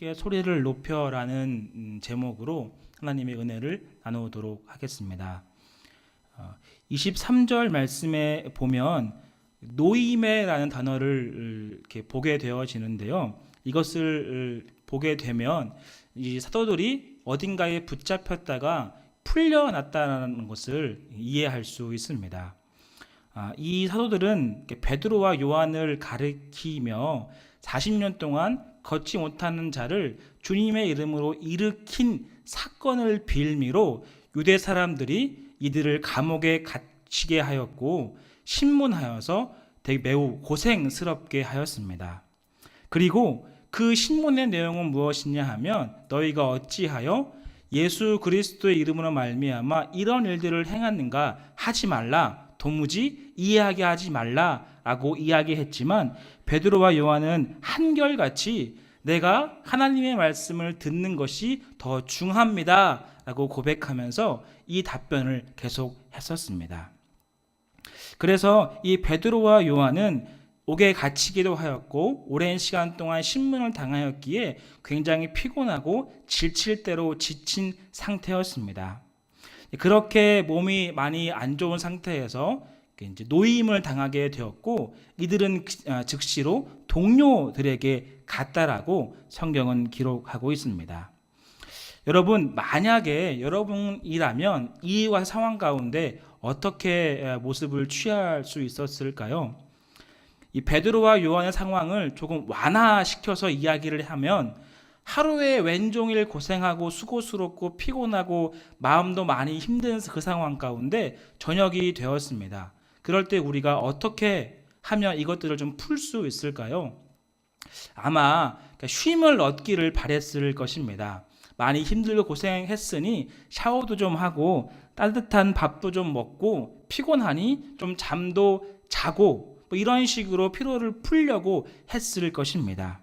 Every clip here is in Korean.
함께 소리를 높여라는 제목으로 하나님의 은혜를 나누도록 하겠습니다. 23절 말씀에 보면 노이메라는 단어를 이렇게 보게 되어지는데요. 이것을 보게 되면 이 사도들이 어딘가에 붙잡혔다가 풀려났다는 것을 이해할 수 있습니다. 이 사도들은 베드로와 요한을 가리키며 40년 동안 걷지 못하는 자를 주님의 이름으로 일으킨 사건을 빌미로 유대 사람들이 이들을 감옥에 갇히게 하였고 신문하여서 매우 고생스럽게 하였습니다. 그리고 그 신문의 내용은 무엇이냐 하면 너희가 어찌하여 예수 그리스도의 이름으로 말미암아 이런 일들을 행하는가 하지 말라, 도무지 이해하게 하지 말라라고 이야기했지만 베드로와 요한은 한결같이 내가 하나님의 말씀을 듣는 것이 더 중요합니다 라고 고백하면서 이 답변을 계속 했었습니다. 그래서 이 베드로와 요한은 옥에 갇히기도 하였고 오랜 시간 동안 신문을 당하였기에 굉장히 피곤하고 질칠대로 지친 상태였습니다. 그렇게 몸이 많이 안 좋은 상태에서 이제 노임을 당하게 되었고 이들은 즉시로 동료들에게 갔다라고 성경은 기록하고 있습니다. 여러분, 만약에 여러분이라면 이와 상황 가운데 어떻게 모습을 취할 수 있었을까요? 이 베드로와 요한의 상황을 조금 완화시켜서 이야기를 하면 하루에 왼종일 고생하고 수고스럽고 피곤하고 마음도 많이 힘든 그 상황 가운데 저녁이 되었습니다. 그럴 때 우리가 어떻게 하면 이것들을 좀 풀 수 있을까요? 아마 쉼을 얻기를 바랬을 것입니다. 많이 힘들고 고생했으니 샤워도 좀 하고 따뜻한 밥도 좀 먹고 피곤하니 좀 잠도 자고 이런 식으로 피로를 풀려고 했을 것입니다.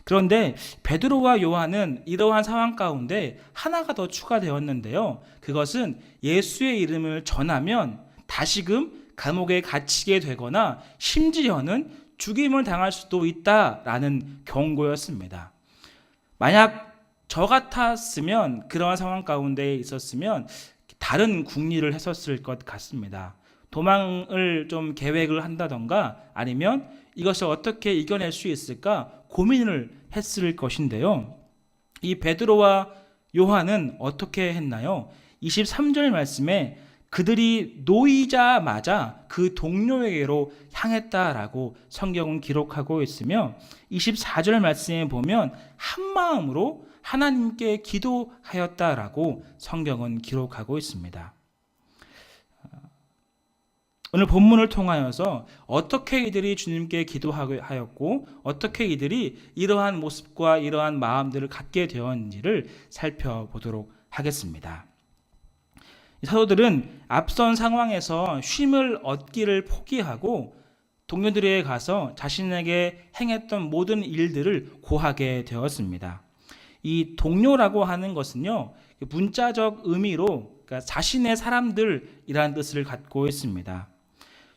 그런데 베드로와 요한은 이러한 상황 가운데 하나가 더 추가되었는데요. 그것은 예수의 이름을 전하면 다시금 감옥에 갇히게 되거나 심지어는 죽임을 당할 수도 있다라는 경고였습니다. 만약 저 같았으면 그러한 상황 가운데 있었으면 다른 궁리를 했었을 것 같습니다. 도망을 좀 계획을 한다던가 아니면 이것을 어떻게 이겨낼 수 있을까 고민을 했을 것인데요. 이 베드로와 요한은 어떻게 했나요? 23절 말씀에 그들이 놓이자마자 그 동료에게로 향했다라고 성경은 기록하고 있으며 24절 말씀에 보면 한마음으로 하나님께 기도하였다라고 성경은 기록하고 있습니다. 오늘 본문을 통하여서 어떻게 이들이 주님께 기도하였고 어떻게 이들이 이러한 모습과 이러한 마음들을 갖게 되었는지를 살펴보도록 하겠습니다. 사도들은 앞선 상황에서 쉼을 얻기를 포기하고 동료들에게 가서 자신에게 행했던 모든 일들을 고하게 되었습니다. 이 동료라고 하는 것은요, 문자적 의미로 그러니까 자신의 사람들이라는 뜻을 갖고 있습니다.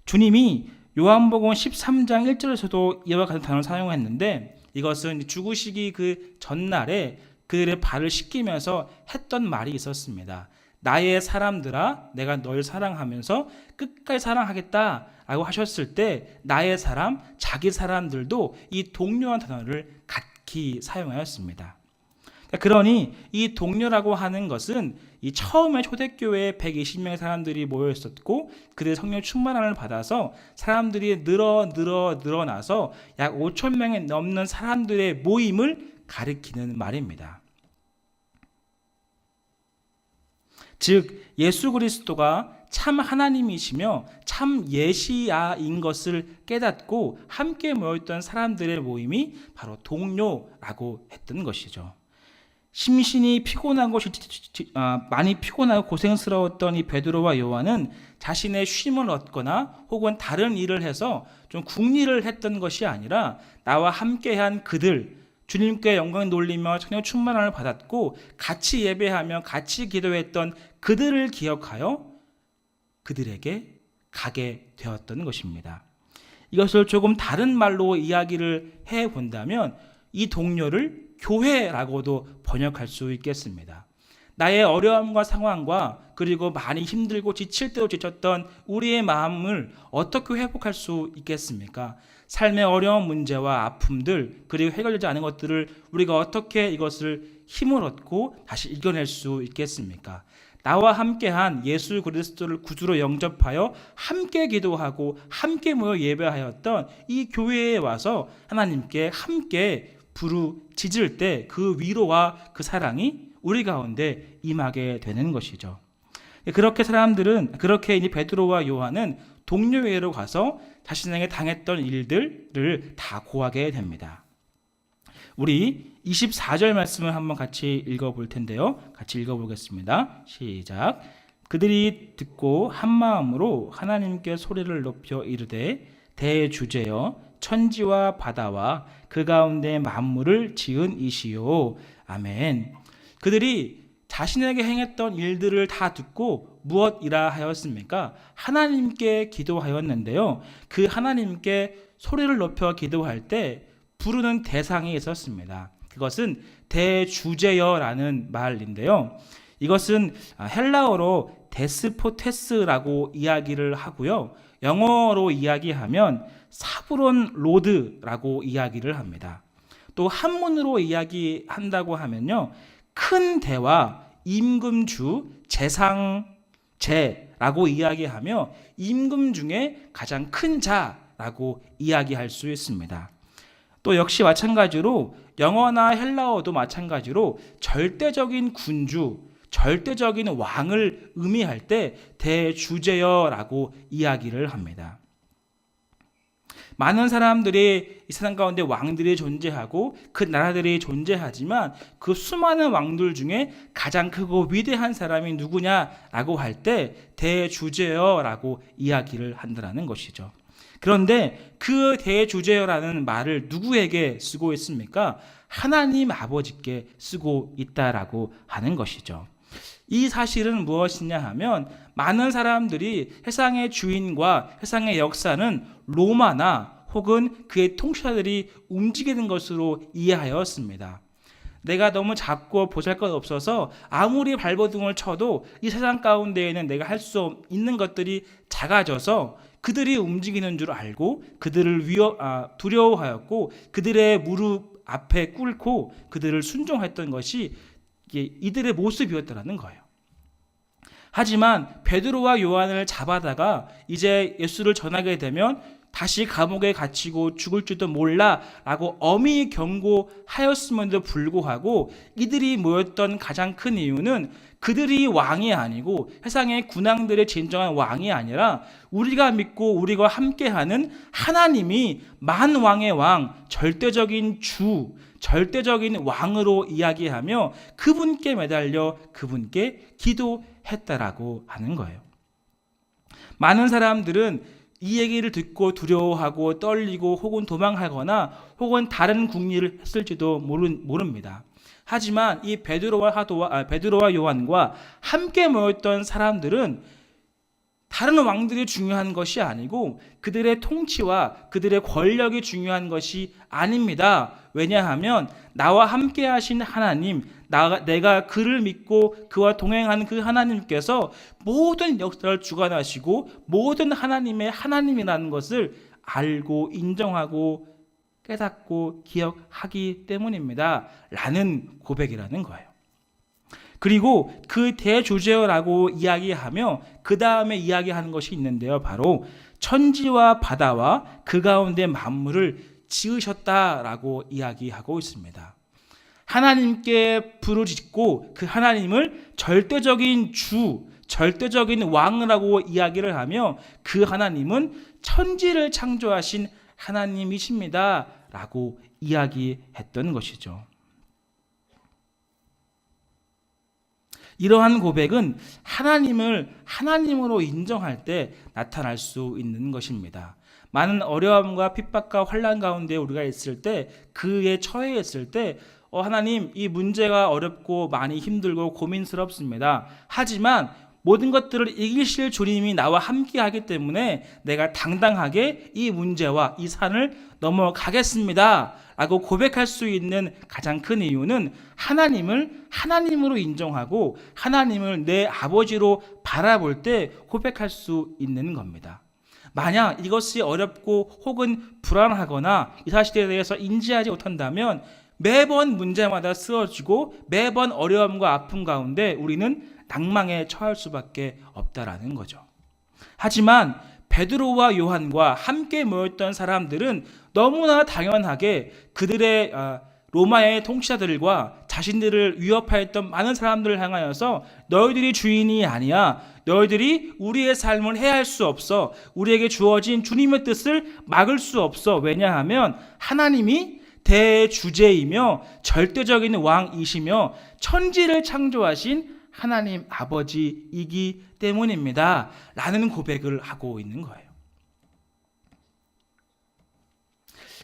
주님이 요한복음 13장 1절에서도 이와 같은 단어를 사용했는데 이것은 죽으시기 그 전날에 그들의 발을 씻기면서 했던 말이 있었습니다. 나의 사람들아 내가 널 사랑하면서 끝까지 사랑하겠다라고 하셨을 때 나의 사람, 자기 사람들도 이 동료라는 단어를 같이 사용하였습니다. 그러니 이 동료라고 하는 것은 이 처음에 초대교회에 120명의 사람들이 모여 있었고 그들의 성령 충만함을 받아서 사람들이 늘어나서 약 5,000명이 넘는 사람들의 모임을 가리키는 말입니다. 즉 예수 그리스도가 참 하나님이시며 참 예시야인 것을 깨닫고 함께 모였던 사람들의 모임이 바로 동료라고 했던 것이죠. 심신이 피곤하고 많이 피곤하고 고생스러웠던 이 베드로와 요한은 자신의 쉼을 얻거나 혹은 다른 일을 해서 좀 궁리를 했던 것이 아니라 나와 함께한 그들 주님께 영광 돌리며 성령 충만함을 받았고 같이 예배하며 같이 기도했던 그들을 기억하여 그들에게 가게 되었던 것입니다. 이것을 조금 다른 말로 이야기를 해본다면 이 동료를 교회라고도 번역할 수 있겠습니다. 나의 어려움과 상황과 그리고 많이 힘들고 지칠 대로 지쳤던 우리의 마음을 어떻게 회복할 수 있겠습니까? 삶의 어려운 문제와 아픔들 그리고 해결되지 않은 것들을 우리가 어떻게 이것을 힘을 얻고 다시 이겨낼 수 있겠습니까? 나와 함께한 예수 그리스도를 구주로 영접하여 함께 기도하고 함께 모여 예배하였던 이 교회에 와서 하나님께 함께 부르짖을 때 그 위로와 그 사랑이 우리 가운데 임하게 되는 것이죠. 그렇게 이제 베드로와 요한은 동료회로 가서 자신에게 당했던 일들을 다 고하게 됩니다. 우리 24절 말씀을 한번 같이 읽어볼 텐데요. 같이 읽어보겠습니다. 시작. 그들이 듣고 한 마음으로 하나님께 소리를 높여 이르되 대주제여 천지와 바다와 그 가운데 만물을 지은 이시요. 아멘. 그들이 자신에게 행했던 일들을 다 듣고 무엇이라 하였습니까? 하나님께 기도하였는데요. 그 하나님께 소리를 높여 기도할 때 부르는 대상이 있었습니다. 그것은 대주제여라는 말인데요. 이것은 헬라어로 데스포테스라고 이야기를 하고요. 영어로 이야기하면 사브론 로드라고 이야기를 합니다. 또 한문으로 이야기한다고 하면요. 큰 대와 임금주, 재상제라고 이야기하며 임금 중에 가장 큰 자라고 이야기할 수 있습니다. 또 역시 마찬가지로 영어나 헬라어도 마찬가지로 절대적인 군주, 절대적인 왕을 의미할 때 대주제여라고 이야기를 합니다. 많은 사람들이 이 세상 가운데 왕들이 존재하고 그 나라들이 존재하지만 그 수많은 왕들 중에 가장 크고 위대한 사람이 누구냐라고 할 때 대주제여라고 이야기를 한다는 것이죠. 그런데 그 대주제여라는 말을 누구에게 쓰고 있습니까? 하나님 아버지께 쓰고 있다라고 하는 것이죠. 이 사실은 무엇이냐 하면 많은 사람들이 세상의 주인과 세상의 역사는 로마나 혹은 그의 통치자들이 움직이는 것으로 이해하였습니다. 내가 너무 작고 보잘것없어서 아무리 발버둥을 쳐도 이 세상 가운데에는 내가 할 수 있는 것들이 작아져서 그들이 움직이는 줄 알고 그들을 두려워하였고 그들의 무릎 앞에 꿇고 그들을 순종했던 것이 이들의 모습이었다는 거예요. 하지만 베드로와 요한을 잡아다가 이제 예수를 전하게 되면 다시 감옥에 갇히고 죽을지도 몰라라고 엄히 경고하였음에도 불구하고 이들이 모였던 가장 큰 이유는 그들이 왕이 아니고 세상의 군왕들의 진정한 왕이 아니라 우리가 믿고 우리가 함께하는 하나님이 만왕의 왕, 절대적인 주, 절대적인 왕으로 이야기하며 그분께 매달려 그분께 기도했다라고 하는 거예요. 많은 사람들은 이 얘기를 듣고 두려워하고 떨리고 혹은 도망하거나 혹은 다른 궁리를 했을지도 모릅니다. 하지만 이 베드로와 요한과 함께 모였던 사람들은 다른 왕들이 중요한 것이 아니고 그들의 통치와 그들의 권력이 중요한 것이 아닙니다. 왜냐하면 나와 함께 하신 하나님, 내가 그를 믿고 그와 동행하는 그 하나님께서 모든 역사를 주관하시고 모든 하나님의 하나님이라는 것을 알고 인정하고 깨닫고 기억하기 때문입니다. 라는 고백이라는 거예요. 그리고 그 대주제어라고 이야기하며 그 다음에 이야기하는 것이 있는데요. 바로 천지와 바다와 그 가운데 만물을 지으셨다라고 이야기하고 있습니다. 하나님께 부르짖고 그 하나님을 절대적인 주, 절대적인 왕이라고 이야기를 하며 그 하나님은 천지를 창조하신 하나님이십니다. 라고 이야기했던 것이죠. 이러한 고백은 하나님을 하나님으로 인정할 때 나타날 수 있는 것입니다. 많은 어려움과 핍박과 환난 가운데 우리가 있을 때 그에 처해 있을 때 하나님 이 문제가 어렵고 많이 힘들고 고민스럽습니다. 하지만 모든 것들을 이기실 주님이 나와 함께 하기 때문에 내가 당당하게 이 문제와 이 산을 넘어가겠습니다 라고 고백할 수 있는 가장 큰 이유는 하나님을 하나님으로 인정하고 하나님을 내 아버지로 바라볼 때 고백할 수 있는 겁니다. 만약 이것이 어렵고 혹은 불안하거나 이 사실에 대해서 인지하지 못한다면 매번 문제마다 쓰러지고 매번 어려움과 아픔 가운데 우리는 낭망에 처할 수밖에 없다라는 거죠. 하지만 베드로와 요한과 함께 모였던 사람들은 너무나 당연하게 그들의 로마의 통치자들과 자신들을 위협하였던 많은 사람들을 향하여서 너희들이 주인이 아니야. 너희들이 우리의 삶을 해할 수 없어. 우리에게 주어진 주님의 뜻을 막을 수 없어. 왜냐하면 하나님이 대주제이며 절대적인 왕이시며 천지를 창조하신 하나님 아버지이기 때문입니다 라는 고백을 하고 있는 거예요.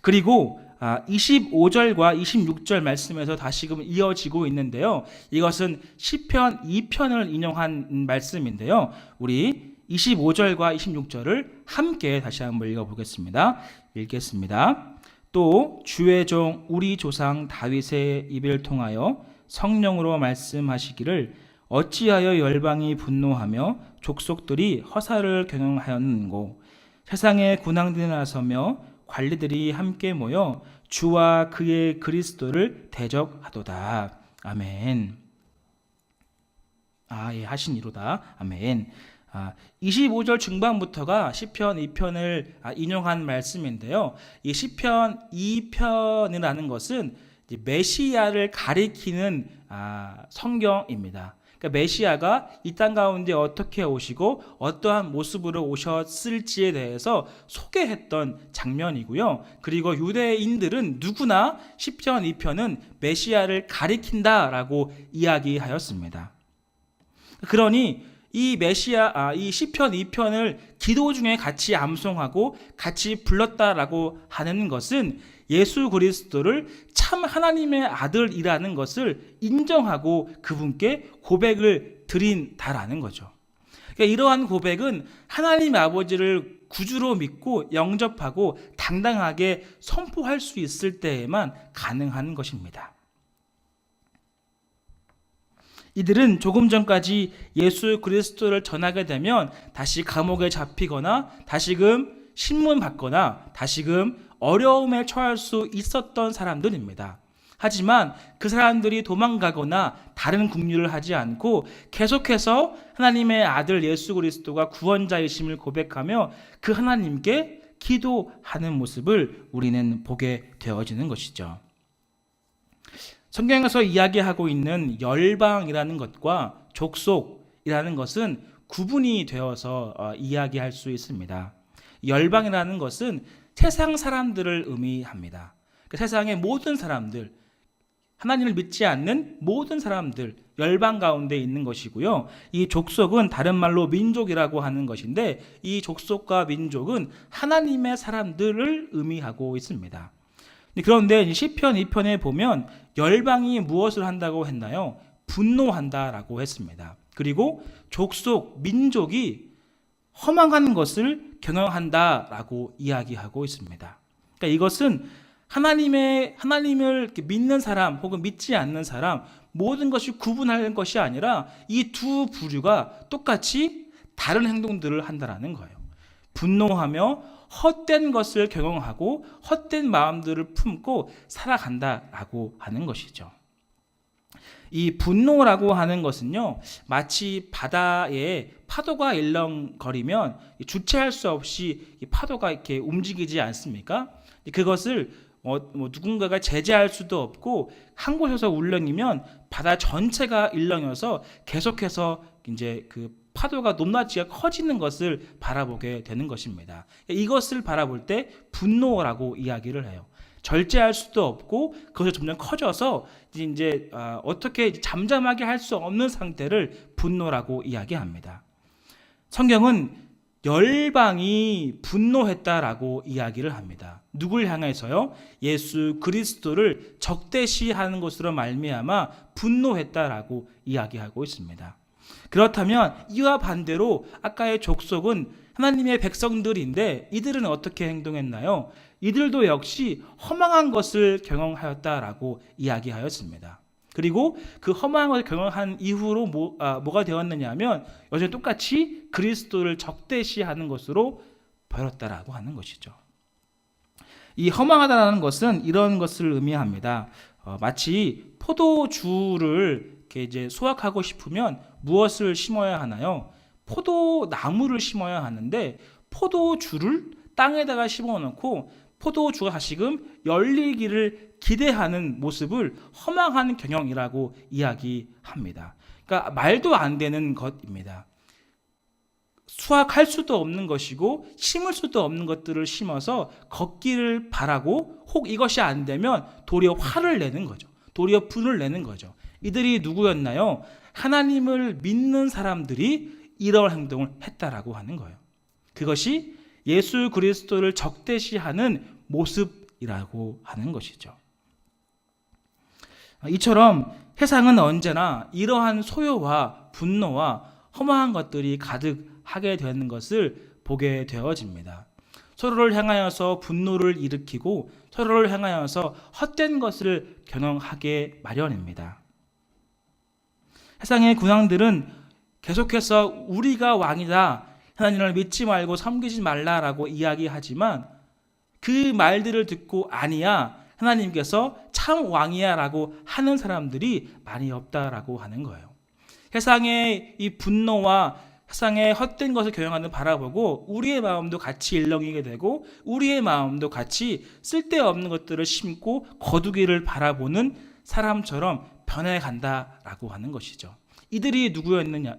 그리고 25절과 26절 말씀에서 다시금 이어지고 있는데요. 이것은 시편 2편을 인용한 말씀인데요. 우리 25절과 26절을 함께 다시 한번 읽어보겠습니다. 읽겠습니다. 또 주의 종 우리 조상 다윗의 입을 통하여 성령으로 말씀하시기를 어찌하여 열방이 분노하며 족속들이 허사를 경영하였는고 세상의 군왕들이 나서며 관리들이 함께 모여 주와 그의 그리스도를 대적하도다. 아멘. 예, 하시니로다. 아멘. 25절 중반부터가 시편 2편을 인용한 말씀인데요. 이 시편 2편이라는 것은 메시아를 가리키는 성경입니다. 그러니까 메시아가 이 땅 가운데 어떻게 오시고 어떠한 모습으로 오셨을지에 대해서 소개했던 장면이고요. 그리고 유대인들은 누구나 시편 2편은 메시아를 가리킨다라고 이야기하였습니다. 그러니 이 시편 2편을 기도 중에 같이 암송하고 같이 불렀다라고 하는 것은 예수 그리스도를 참 하나님의 아들이라는 것을 인정하고 그분께 고백을 드린다라는 거죠. 그러니까 이러한 고백은 하나님 아버지를 구주로 믿고 영접하고 당당하게 선포할 수 있을 때에만 가능한 것입니다. 이들은 조금 전까지 예수 그리스도를 전하게 되면 다시 감옥에 잡히거나 다시금 신문받거나 다시금 어려움에 처할 수 있었던 사람들입니다. 하지만 그 사람들이 도망가거나 다른 국류를 하지 않고 계속해서 하나님의 아들 예수 그리스도가 구원자이심을 고백하며 그 하나님께 기도하는 모습을 우리는 보게 되어지는 것이죠. 성경에서 이야기하고 있는 열방이라는 것과 족속이라는 것은 구분이 되어서 이야기할 수 있습니다. 열방이라는 것은 세상 사람들을 의미합니다. 세상의 모든 사람들, 하나님을 믿지 않는 모든 사람들, 열방 가운데 있는 것이고요. 이 족속은 다른 말로 민족이라고 하는 것인데 이 족속과 민족은 하나님의 사람들을 의미하고 있습니다. 그런데 시편 2편에 보면 열방이 무엇을 한다고 했나요? 분노한다라고 했습니다. 그리고 족속, 민족이 허망한 것을 경영한다라고 이야기하고 있습니다. 그러니까 이것은 하나님을 믿는 사람 혹은 믿지 않는 사람 모든 것이 구분하는 것이 아니라 이 두 부류가 똑같이 다른 행동들을 한다라는 거예요. 분노하며 헛된 것을 경영하고 헛된 마음들을 품고 살아간다라고 하는 것이죠. 이 분노라고 하는 것은요, 마치 바다에 파도가 일렁거리면 주체할 수 없이 파도가 이렇게 움직이지 않습니까? 그것을 누군가가 제재할 수도 없고 한 곳에서 울렁이면 바다 전체가 일렁여서 계속해서 이제 그 파도가 높낮이가 커지는 것을 바라보게 되는 것입니다. 이것을 바라볼 때 분노라고 이야기를 해요. 절제할 수도 없고 그것이 점점 커져서 이제 어떻게 잠잠하게 할 수 없는 상태를 분노라고 이야기합니다. 성경은 열방이 분노했다라고 이야기를 합니다. 누굴 향해서요? 예수 그리스도를 적대시하는 것으로 말미암아 분노했다라고 이야기하고 있습니다. 그렇다면 이와 반대로 아까의 족속은 하나님의 백성들인데 이들은 어떻게 행동했나요? 이들도 역시 허망한 것을 경영하였다라고 이야기하였습니다. 그리고 그 허망한 것을 경영한 이후로 뭐가 되었느냐 하면 여전히 똑같이 그리스도를 적대시하는 것으로 버렸다라고 하는 것이죠. 이 허망하다라는 것은 이런 것을 의미합니다. 마치 포도주를 이렇게 이제 수확하고 싶으면 무엇을 심어야 하나요? 포도나무를 심어야 하는데 포도주를 땅에다가 심어놓고 포도주가 다시금 열리기를 기대하는 모습을 허망한 경영이라고 이야기합니다. 그러니까 말도 안 되는 것입니다. 수확할 수도 없는 것이고 심을 수도 없는 것들을 심어서 걷기를 바라고 혹 이것이 안 되면 도리어 화를 내는 거죠. 도리어 분을 내는 거죠. 이들이 누구였나요? 하나님을 믿는 사람들이 이런 행동을 했다라고 하는 거예요. 그것이 예수 그리스도를 적대시하는 모습이라고 하는 것이죠. 이처럼 세상은 언제나 이러한 소요와 분노와 허망한 것들이 가득하게 되는 것을 보게 되어집니다. 서로를 향하여서 분노를 일으키고 서로를 향하여서 헛된 것을 경영하게 마련입니다. 세상의 군왕들은 계속해서 우리가 왕이다, 하나님을 믿지 말고 섬기지 말라라고 이야기하지만 그 말들을 듣고 아니야, 하나님께서 참 왕이야 라고 하는 사람들이 많이 없다라고 하는 거예요. 세상의 이 분노와 세상의 헛된 것을 경영하는 바라보고 우리의 마음도 같이 일렁이게 되고 우리의 마음도 같이 쓸데없는 것들을 심고 거두기를 바라보는 사람처럼 변해간다라고 하는 것이죠. 이들이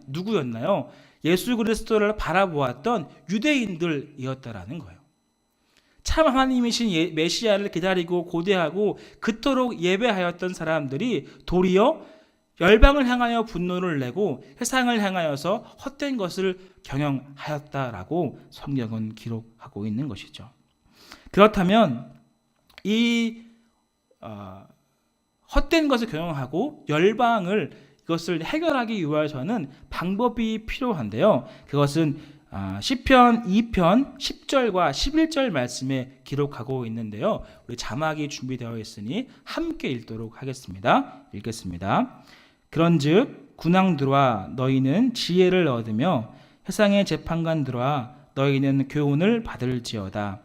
누구였나요? 예수 그리스도를 바라보았던 유대인들이었다라는 거예요. 참 하나님이신 메시아를 기다리고 고대하고 그토록 예배하였던 사람들이 도리어 열방을 향하여 분노를 내고 세상을 향하여서 헛된 것을 경영하였다라고 성경은 기록하고 있는 것이죠. 그렇다면 이 헛된 것을 경영하고 열방을 이것을 해결하기 위해서는 방법이 필요한데요. 그것은 시편 2편 10절과 11절 말씀에 기록하고 있는데요. 우리 자막이 준비되어 있으니 함께 읽도록 하겠습니다. 읽겠습니다. 그런즉 군왕들아 너희는 지혜를 얻으며 세상의 재판관들아 너희는 교훈을 받을지어다.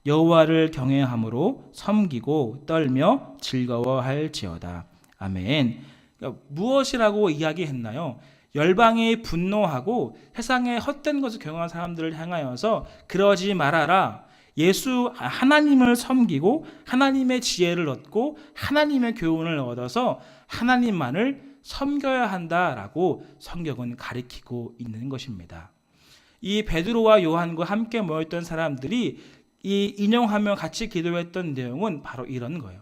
여호와를 경외함으로 섬기고 떨며 즐거워할지어다. 아멘. 그러니까 무엇이라고 이야기했나요? 열방이 분노하고 세상의 헛된 것을 경영한 사람들을 향하여서 그러지 말아라. 예수 하나님을 섬기고 하나님의 지혜를 얻고 하나님의 교훈을 얻어서 하나님만을 섬겨야 한다라고 성경은 가리키고 있는 것입니다. 이 베드로와 요한과 함께 모였던 사람들이 이 인용하며 같이 기도했던 내용은 바로 이런 거예요.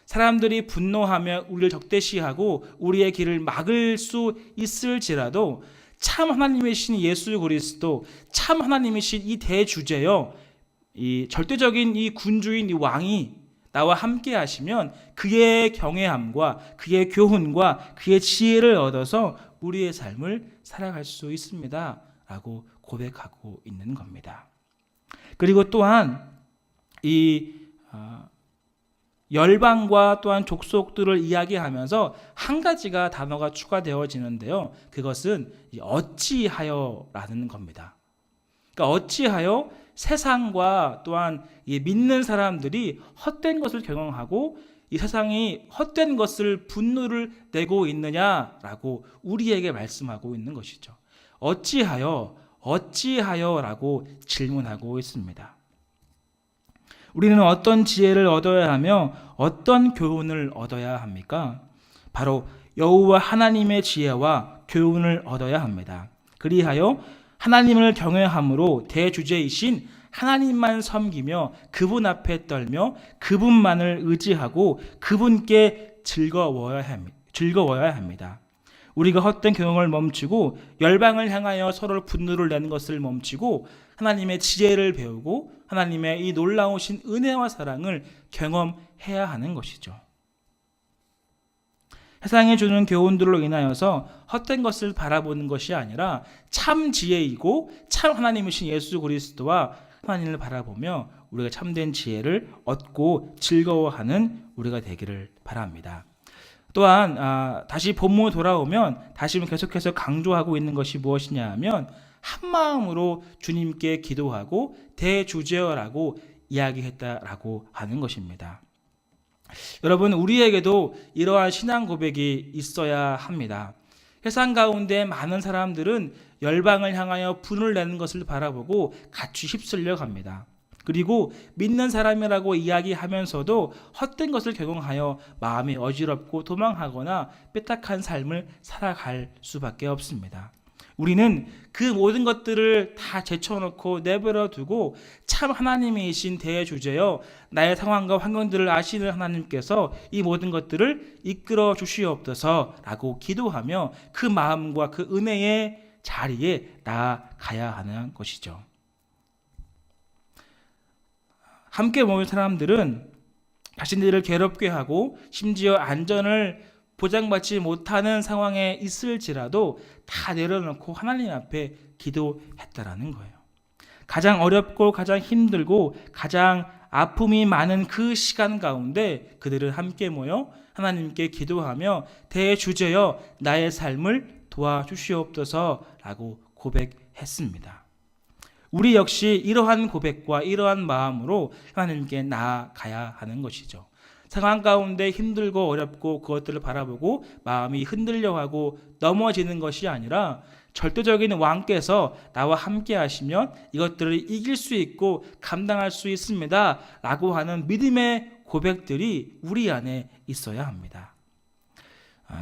사람들이 분노하며 우리를 적대시하고 우리의 길을 막을 수 있을지라도 참 하나님이신 예수 그리스도, 참 하나님이신 이 대주제요, 이 절대적인 이 군주인 이 왕이 나와 함께 하시면 그의 경외함과 그의 교훈과 그의 지혜를 얻어서 우리의 삶을 살아갈 수 있습니다 라고 고백하고 있는 겁니다. 그리고 또한 이 열방과 또한 족속들을 이야기하면서 한 가지가 단어가 추가되어지는데요. 그것은 어찌하여라는 겁니다. 그러니까 어찌하여 세상과 또한 믿는 사람들이 헛된 것을 경영하고 이 세상이 헛된 것을 분노를 내고 있느냐라고 우리에게 말씀하고 있는 것이죠. 어찌하여라고 질문하고 있습니다. 우리는 어떤 지혜를 얻어야 하며 어떤 교훈을 얻어야 합니까? 바로 여호와 하나님의 지혜와 교훈을 얻어야 합니다. 그리하여 하나님을 경외함으로 대주제이신 하나님만 섬기며 그분 앞에 떨며 그분만을 의지하고 그분께 즐거워야 합니다. 우리가 헛된 경영을 멈추고 열방을 향하여 서로 분노를 내는 것을 멈추고 하나님의 지혜를 배우고 하나님의 이 놀라우신 은혜와 사랑을 경험해야 하는 것이죠. 세상이 주는 교훈들로 인하여서 헛된 것을 바라보는 것이 아니라 참 지혜이고 참 하나님이신 예수 그리스도와 하나님을 바라보며 우리가 참된 지혜를 얻고 즐거워하는 우리가 되기를 바랍니다. 또한 다시 본문에 돌아오면 다시 계속해서 강조하고 있는 것이 무엇이냐 하면 한마음으로 주님께 기도하고 대주제어라고 이야기했다라고 하는 것입니다. 여러분, 우리에게도 이러한 신앙 고백이 있어야 합니다. 세상 가운데 많은 사람들은 열방을 향하여 분을 내는 것을 바라보고 같이 휩쓸려 갑니다. 그리고 믿는 사람이라고 이야기하면서도 헛된 것을 경영하여 마음이 어지럽고 도망하거나 삐딱한 삶을 살아갈 수밖에 없습니다. 우리는 그 모든 것들을 다 제쳐놓고 내버려 두고 참 하나님이신 대주제여 나의 상황과 환경들을 아시는 하나님께서 이 모든 것들을 이끌어 주시옵소서 라고 기도하며 그 마음과 그 은혜의 자리에 나아가야 하는 것이죠. 함께 모인 사람들은 자신들을 괴롭게 하고 심지어 안전을 보장받지 못하는 상황에 있을지라도 다 내려놓고 하나님 앞에 기도했다라는 거예요. 가장 어렵고 가장 힘들고 가장 아픔이 많은 그 시간 가운데 그들은 함께 모여 하나님께 기도하며 대주제여 나의 삶을 도와주시옵소서라고 고백했습니다. 우리 역시 이러한 고백과 이러한 마음으로 하나님께 나아가야 하는 것이죠. 상황 가운데 힘들고 어렵고 그것들을 바라보고 마음이 흔들려하고 넘어지는 것이 아니라 절대적인 왕께서 나와 함께 하시면 이것들을 이길 수 있고 감당할 수 있습니다 라고 하는 믿음의 고백들이 우리 안에 있어야 합니다.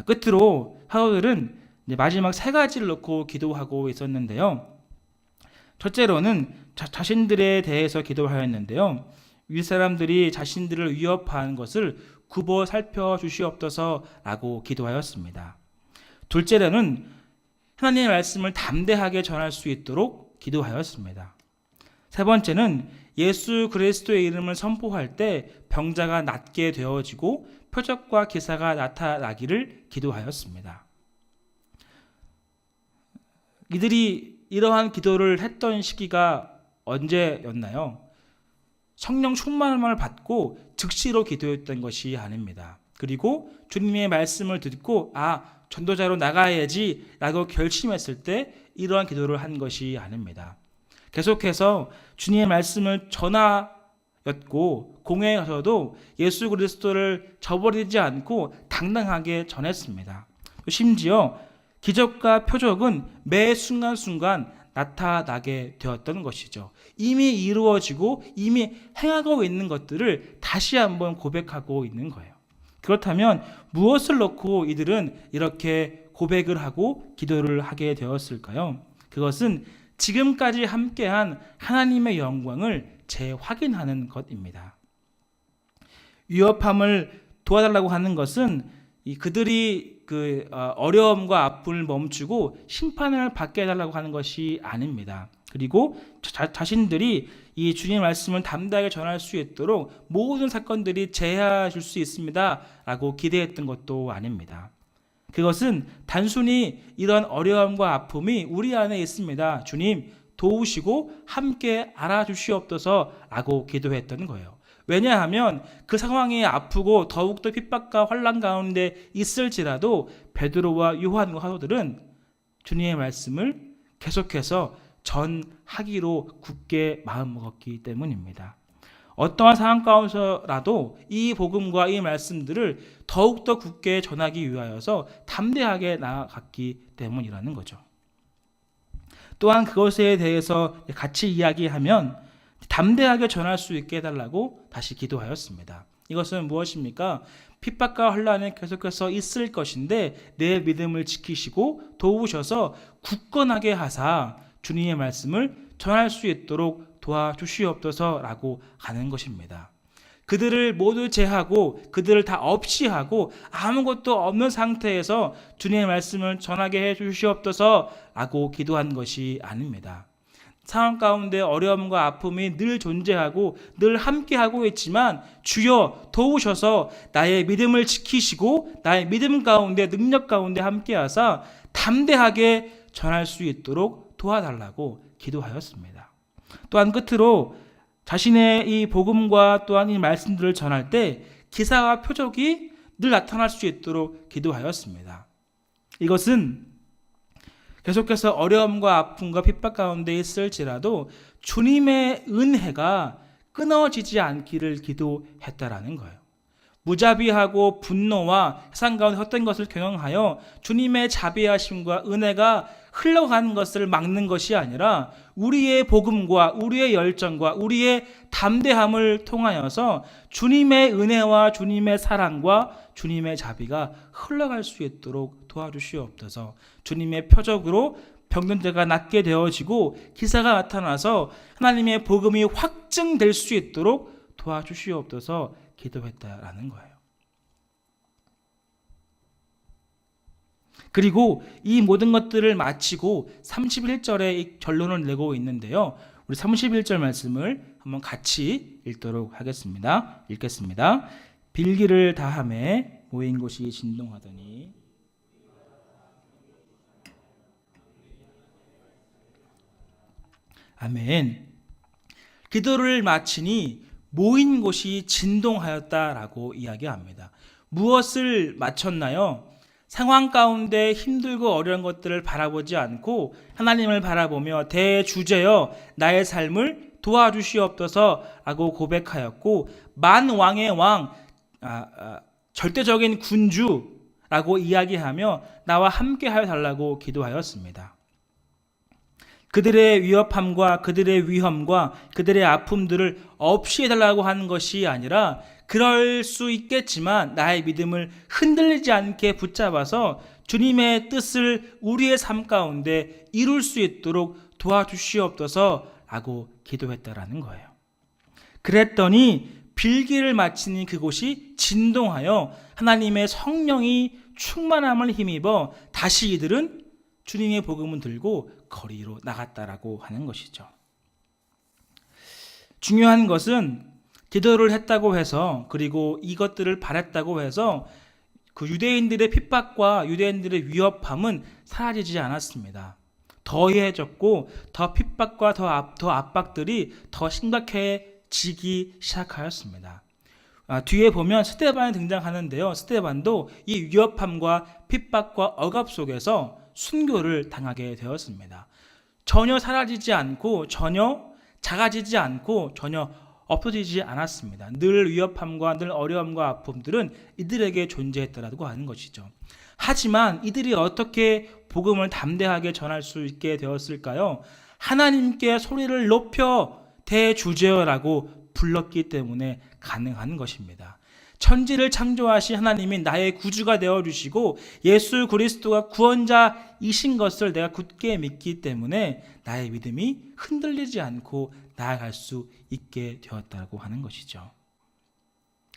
끝으로 사도들은 마지막 세 가지를 놓고 기도하고 있었는데요. 첫째로는 자신들에 대해서 기도하였는데요. 윗사람들이 자신들을 위협하는 것을 굽어 살펴주시옵소서라고 기도하였습니다. 둘째로는 하나님의 말씀을 담대하게 전할 수 있도록 기도하였습니다. 세 번째는 예수 그리스도의 이름을 선포할 때 병자가 낫게 되어지고 표적과 기사가 나타나기를 기도하였습니다. 이들이 이러한 기도를 했던 시기가 언제였나요? 성령 충만함을 받고 즉시로 기도했던 것이 아닙니다. 그리고 주님의 말씀을 듣고 전도자로 나가야지 라고 결심했을 때 이러한 기도를 한 것이 아닙니다. 계속해서 주님의 말씀을 전하였고 공회에서도 예수 그리스도를 저버리지 않고 당당하게 전했습니다. 심지어 기적과 표적은 매 순간순간 나타나게 되었던 것이죠. 이미 이루어지고 이미 행하고 있는 것들을 다시 한번 고백하고 있는 거예요. 그렇다면 무엇을 놓고 이들은 이렇게 고백을 하고 기도를 하게 되었을까요? 그것은 지금까지 함께한 하나님의 영광을 재확인하는 것입니다. 위협함을 도와달라고 하는 것은 그들이 어려움과 아픔을 멈추고 심판을 받게 해달라고 하는 것이 아닙니다. 그리고 자신들이 이 주님의 말씀을 담대하게 전할 수 있도록 모든 사건들이 제하실 수 있습니다 라고 기대했던 것도 아닙니다. 그것은 단순히 이런 어려움과 아픔이 우리 안에 있습니다. 주님 도우시고 함께 알아주시옵소서 라고 기도했던 거예요. 왜냐하면 그 상황이 아프고 더욱더 핍박과 환난 가운데 있을지라도 베드로와 요한과 사도들은 주님의 말씀을 계속해서 전하기로 굳게 마음먹었기 때문입니다. 어떠한 상황 가운데서라도 이 복음과 이 말씀들을 더욱더 굳게 전하기 위하여서 담대하게 나아갔기 때문이라는 거죠. 또한 그것에 대해서 같이 이야기하면 담대하게 전할 수 있게 해달라고 다시 기도하였습니다. 이것은 무엇입니까? 핍박과 혼란은 계속해서 있을 것인데 내 믿음을 지키시고 도우셔서 굳건하게 하사 주님의 말씀을 전할 수 있도록 도와주시옵소서라고 하는 것입니다. 그들을 모두 제하고 그들을 다 없이 하고 아무것도 없는 상태에서 주님의 말씀을 전하게 해 주시옵소서라고 기도한 것이 아닙니다. 상황 가운데 어려움과 아픔이 늘 존재하고 늘 함께하고 있지만 주여 도우셔서 나의 믿음을 지키시고 나의 믿음 가운데 능력 가운데 함께하사 담대하게 전할 수 있도록 도와달라고 기도하였습니다. 또한 끝으로 자신의 이 복음과 또한 이 말씀들을 전할 때 기사와 표적이 늘 나타날 수 있도록 기도하였습니다. 이것은 계속해서 어려움과 아픔과 핍박 가운데 있을지라도 주님의 은혜가 끊어지지 않기를 기도했다라는 거예요. 무자비하고 분노와 세상 가운데 헛된 것을 경영하여 주님의 자비하심과 은혜가 흘러가는 것을 막는 것이 아니라 우리의 복음과 우리의 열정과 우리의 담대함을 통하여서 주님의 은혜와 주님의 사랑과 주님의 자비가 흘러갈 수 있도록 도와주시옵소서. 주님의 표적으로 병든자가 낫게 되어지고 기사가 나타나서 하나님의 복음이 확증될 수 있도록 도와주시옵소서 기도했다라는 거예요. 그리고 이 모든 것들을 마치고 31절에 이 결론을 내고 있는데요. 우리 31절 말씀을 한번 같이 읽도록 하겠습니다. 읽겠습니다. 빌기를 다하매 모인 곳이 진동하더니 아멘. 기도를 마치니 모인 곳이 진동하였다라고 이야기합니다. 무엇을 마쳤나요? 상황 가운데 힘들고 어려운 것들을 바라보지 않고 하나님을 바라보며 대주제여 나의 삶을 도와주시옵소서라고 고백하였고 만왕의 왕 절대적인 군주라고 이야기하며 나와 함께하여 달라고 기도하였습니다. 그들의 위협함과 그들의 위험과 그들의 아픔들을 없이 해달라고 하는 것이 아니라 그럴 수 있겠지만 나의 믿음을 흔들리지 않게 붙잡아서 주님의 뜻을 우리의 삶 가운데 이룰 수 있도록 도와주시옵소서라고 기도했다라는 거예요. 그랬더니 빌기를 마치니 그곳이 진동하여 하나님의 성령이 충만함을 힘입어 다시 이들은 주님의 복음을 들고 거리로 나갔다라고 하는 것이죠. 중요한 것은 기도를 했다고 해서 그리고 이것들을 바랬다고 해서 그 유대인들의 핍박과 유대인들의 위협함은 사라지지 않았습니다. 더해졌고 더 핍박과 더 압박들이 더 심각해지기 시작하였습니다. 뒤에 보면 스데반이 등장하는데요. 스데반도 이 위협함과 핍박과 억압 속에서 순교를 당하게 되었습니다. 전혀 사라지지 않고 전혀 작아지지 않고 전혀 없어지지 않았습니다. 늘 위협함과 늘 어려움과 아픔들은 이들에게 존재했다라고 하는 것이죠. 하지만 이들이 어떻게 복음을 담대하게 전할 수 있게 되었을까요? 하나님께 소리를 높여 대주제어라고 불렀기 때문에 가능한 것입니다. 천지를 창조하신 하나님이 나의 구주가 되어주시고 예수 그리스도가 구원자이신 것을 내가 굳게 믿기 때문에 나의 믿음이 흔들리지 않고 나아갈 수 있게 되었다고 하는 것이죠.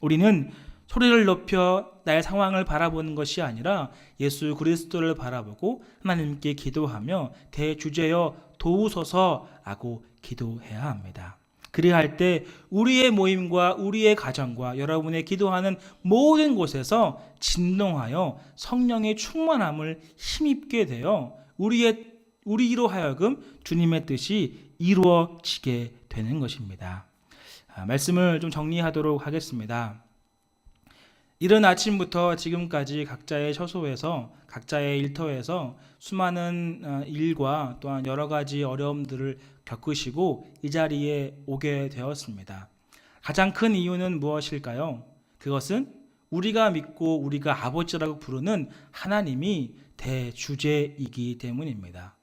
우리는 소리를 높여 나의 상황을 바라보는 것이 아니라 예수 그리스도를 바라보고 하나님께 기도하며 대주제여 도우소서라고 기도해야 합니다. 그리할 때 우리의 모임과 우리의 가정과 여러분의 기도하는 모든 곳에서 진동하여 성령의 충만함을 힘입게 되어 우리로 하여금 주님의 뜻이 이루어지게 되는 것입니다. 말씀을 좀 정리하도록 하겠습니다. 이른 아침부터 지금까지 각자의 처소에서 각자의 일터에서 수많은 일과 또한 여러 가지 어려움들을 겪으시고 이 자리에 오게 되었습니다. 가장 큰 이유는 무엇일까요? 그것은 우리가 믿고 우리가 아버지라고 부르는 하나님이 대주제이기 때문입니다.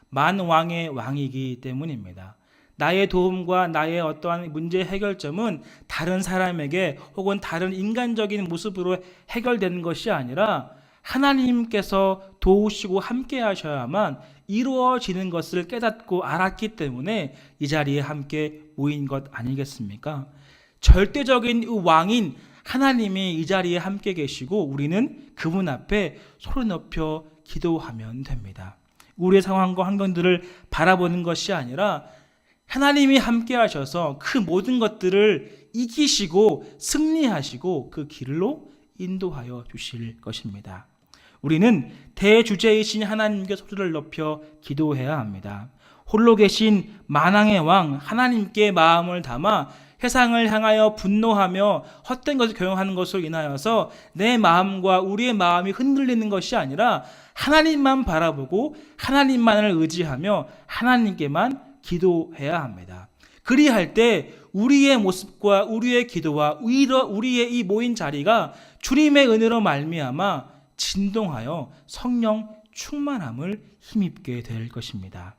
만왕의 왕이기 때문입니다. 나의 도움과 나의 어떠한 문제 해결점은 다른 사람에게 혹은 다른 인간적인 모습으로 해결되는 것이 아니라 하나님께서 도우시고 함께 하셔야만 이루어지는 것을 깨닫고 알았기 때문에 이 자리에 함께 모인 것 아니겠습니까? 절대적인 왕인 하나님이 이 자리에 함께 계시고 우리는 그분 앞에 소리 높여 기도하면 됩니다. 우리의 상황과 환경들을 바라보는 것이 아니라 하나님이 함께 하셔서 그 모든 것들을 이기시고 승리하시고 그 길로 인도하여 주실 것입니다. 우리는 대주제이신 하나님께 소리를 높여 기도해야 합니다. 홀로 계신 만왕의 왕 하나님께 마음을 담아 세상을 향하여 분노하며 헛된 것을 교용하는 것으로 인하여서 내 마음과 우리의 마음이 흔들리는 것이 아니라 하나님만 바라보고 하나님만을 의지하며 하나님께만 기도해야 합니다. 그리할 때 우리의 모습과 우리의 기도와 우리의 이 모인 자리가 주님의 은혜로 말미암아 진동하여 성령 충만함을 힘입게 될 것입니다.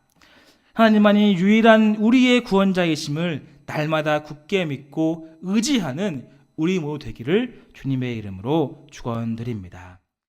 하나님만이 유일한 우리의 구원자이심을 날마다 굳게 믿고 의지하는 우리 모두 되기를 주님의 이름으로 축원드립니다.